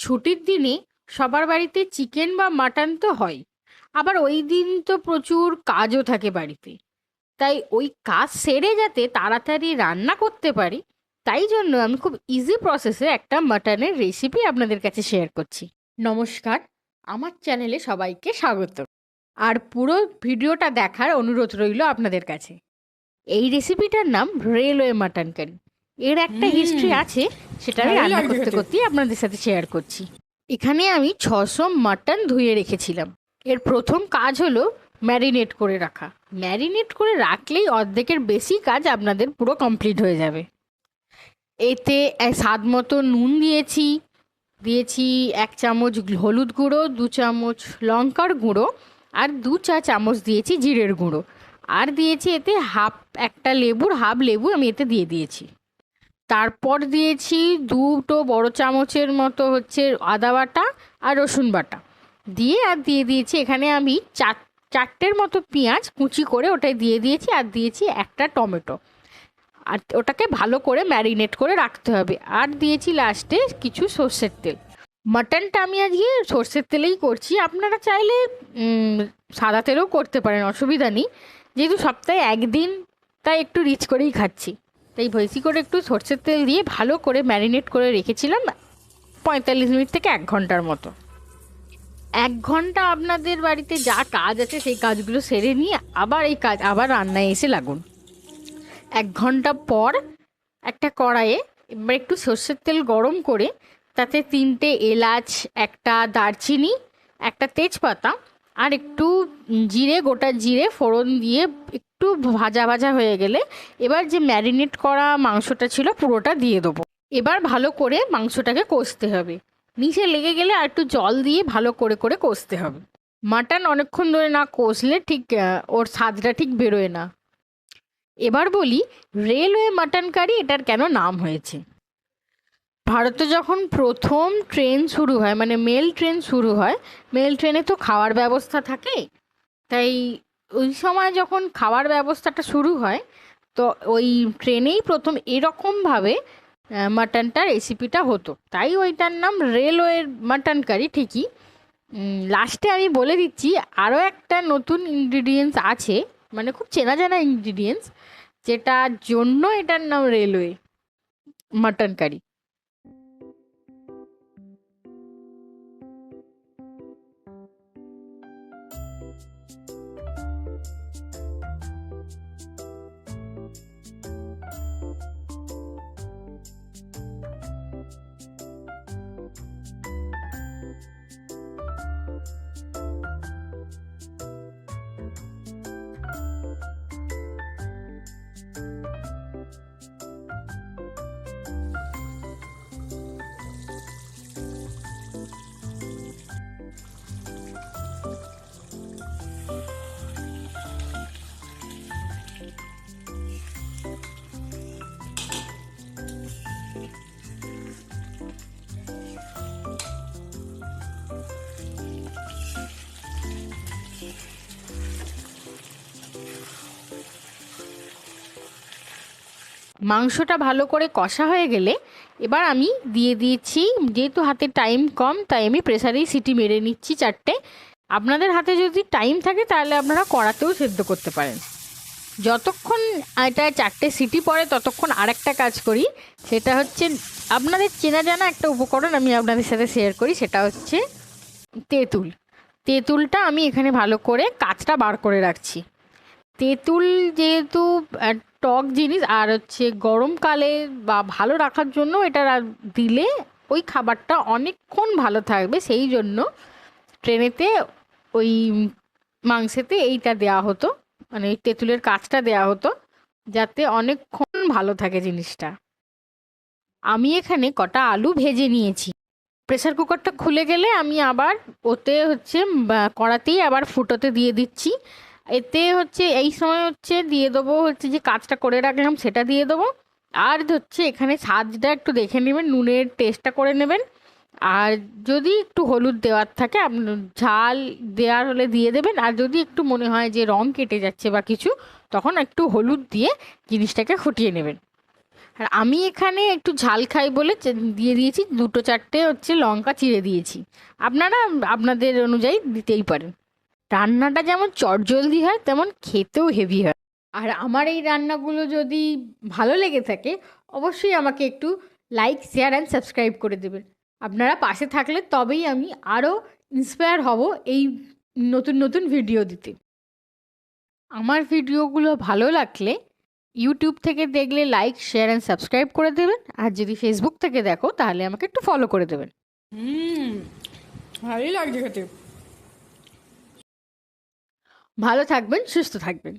ছুটির দিনে সবার বাড়িতে চিকেন বা মাটন তো হয়। আবার ওই দিন তো প্রচুর কাজও থাকে বাড়িতে। তাই ওই কাজ সেরে যাতে তাড়াতাড়ি রান্না করতে পারি, তাই জন্য আমি খুব ইজি প্রসেসে একটা মাটনের রেসিপি আপনাদের কাছে শেয়ার করছি। নমস্কার, আমার চ্যানেলে সবাইকে স্বাগত। আর পুরো ভিডিওটা দেখার অনুরোধ রইল আপনাদের কাছে। এই রেসিপিটার নাম রেলওয়ে মাটন কারি। এর একটা হিস্ট্রি আছে, সেটা আমি রান্না করতে করতেই আপনাদের সাথে শেয়ার করছি। এখানে আমি 600 মাটন ধুয়ে রেখেছিলাম। এর প্রথম কাজ হলো ম্যারিনেট করে রাখা। ম্যারিনেট করে রাখলেই অর্ধেকের বেশি কাজ আপনাদের পুরো কমপ্লিট হয়ে যাবে। এতে স্বাদ মতো নুন দিয়েছি, 1 চামচ হলুদ গুঁড়ো, 2 চামচ লঙ্কার গুঁড়ো, আর 2 চা চামচ দিয়েছি জিরের গুঁড়ো, আর দিয়েছি এতে একটা লেবুর হাফ লেবু আমি এতে দিয়ে দিয়েছি। তারপর দিয়েছি 2 বড় চামচের মতো হচ্ছে আদা বাটা আর রসুন বাটা দিয়ে দিয়েছি এখানে আমি চারটের মতো পেঁয়াজ কুচি করে ওটাই দিয়ে দিয়েছি, আর দিয়েছি একটা টমেটো। আর ওটাকে ভালো করে ম্যারিনেট করে রাখতে হবে। আর দিয়েছি লাস্টে কিছু সর্ষের তেল। মাটনটা আমি আজকে সর্ষের তেলেই করছি, আপনারা চাইলে সাদা তেলেও করতে পারেন, অসুবিধা নেই। যেহেতু সপ্তাহে একদিন, তাই একটু রিচ করেই খাচ্ছি, তাই বেশি করে একটু সর্ষের তেল দিয়ে ভালো করে ম্যারিনেট করে রেখেছিলাম 45 মিনিট থেকে 1 ঘন্টার মতো। 1 ঘন্টা আপনাদের বাড়িতে যা কাজ আছে সেই কাজগুলো সেরে নিয়ে আবার রান্নায় এসে লাগুন। 1 ঘন্টা পর একটা কড়াইয়ে এবার একটু সর্ষের তেল গরম করে তাতে 3টে এলাচ, একটা দারচিনি, একটা তেজপাতা আর একটু গোটা জিরে ফোড়ন দিয়ে একটু ভাজা ভাজা হয়ে গেলে এবার যে ম্যারিনেট করা মাংসটা ছিল পুরোটা দিয়ে দেবো। এবার ভালো করে মাংসটাকে কষতে হবে। নিচে লেগে গেলে আর একটু জল দিয়ে ভালো করে করে কষতে হবে। মাটন অনেকক্ষণ ধরে না কষলে ঠিক ওর স্বাদটা ঠিক বেরোয় না। এবার বলি রেলওয়ে মাটন কারি এটার কেন নাম হয়েছে। ভারতে যখন প্রথম ট্রেন শুরু হয়, মানে মেল ট্রেন শুরু হয়, মেল ট্রেনে তো খাওয়ার ব্যবস্থা থাকে। তাই ওই সময় যখন খাওয়ার ব্যবস্থাটা শুরু হয়, তো ওই ট্রেনেই প্রথম এরকমভাবে মাটনটা রেসিপিটা হতো, তাই ওইটার নাম রেলওয়ের মাটন কারি। ঠিকই। লাস্টে আমি বলে দিচ্ছি আরও একটা নতুন ইনগ্রিডিয়েন্টস আছে, মানে খুব চেনা জানা ইনগ্রিডিয়েন্টস, যেটার জন্য এটার নাম রেলওয়ে মাটন কারি। মাংসটা ভালো করে কষা হয়ে গেলে এবার আমি দিয়ে দিয়েছি, যেহেতু হাতে টাইম কম তাই আমি প্রেসারেই সিটি মেরে নিচ্ছি 4টে। আপনাদের হাতে যদি টাইম থাকে তাহলে আপনারা কড়াতেও সেদ্ধ করতে পারেন। যতক্ষণ এটা 4টে সিটি পড়ে ততক্ষণ আরেকটা কাজ করি, সেটা হচ্ছে আপনাদের চেনা জানা একটা উপকরণ আমি আপনাদের সাথে শেয়ার করি, সেটা হচ্ছে তেঁতুল। তেঁতুলটা আমি এখানে ভালো করে কাঁচটা বার করে রাখছি। তেঁতুল যেহেতু টক জিনিস, আর হচ্ছে গরমকালে বা ভালো রাখার জন্য এটা দিলে ওই খাবারটা অনেকক্ষণ ভালো থাকবে, সেই জন্য ট্রেনেতে ওই মাংসেতে এইটা দেওয়া হতো, মানে ওই তেঁতুলের কাঁচটা দেওয়া হতো যাতে অনেকক্ষণ ভালো থাকে জিনিসটা। আমি এখানে কটা আলু ভেজে নিয়েছি। প্রেসার কুকারটা খুলে গেলে আমি আবার ওতে হচ্ছে কড়াতেই আবার ফুটোতে দিয়ে দিচ্ছি। এতে হচ্ছে এই সময় হচ্ছে দিয়ে দেবো হচ্ছে যে কাজটা করে রাখলাম সেটা দিয়ে দেবো। আর হচ্ছে এখানে স্বাদটা একটু দেখে নেবেন, নুনের টেস্টটা করে নেবেন। আর যদি একটু হলুদ দেওয়ার থাকে ঝাল দেওয়ার হলে দিয়ে দেবেন। আর যদি একটু মনে হয় যে রং কেটে যাচ্ছে বা কিছু, তখন একটু হলুদ দিয়ে জিনিসটাকে ফুটিয়ে নেবেন। আর আমি এখানে একটু ঝাল খাই বলে দিয়ে দিয়েছি 2-4টে হচ্ছে লঙ্কা চিড়ে দিয়েছি। আপনারা আপনাদের অনুযায়ী দিতেই পারেন। রান্নাটা যেমন চটজলদি হয় তেমন খেতেও হেভি হয়। আর আমার এই রান্নাগুলো যদি ভালো লেগে থাকে অবশ্যই আমাকে একটু লাইক, শেয়ার অ্যান্ড সাবস্ক্রাইব করে দেবেন। আপনারা পাশে থাকলে তবেই আমি আরও ইন্সপায়ার হব এই নতুন নতুন ভিডিও দিতে। আমার ভিডিওগুলো ভালো লাগলে ইউটিউব থেকে দেখলে লাইক, শেয়ার অ্যান্ড সাবস্ক্রাইব করে দেবেন। আর যদি ফেসবুক থেকে দেখো তাহলে আমাকে একটু ফলো করে দেবেন। ভালোই লাগছে খেতে। ভালো থাকবেন, সুস্থ থাকবেন।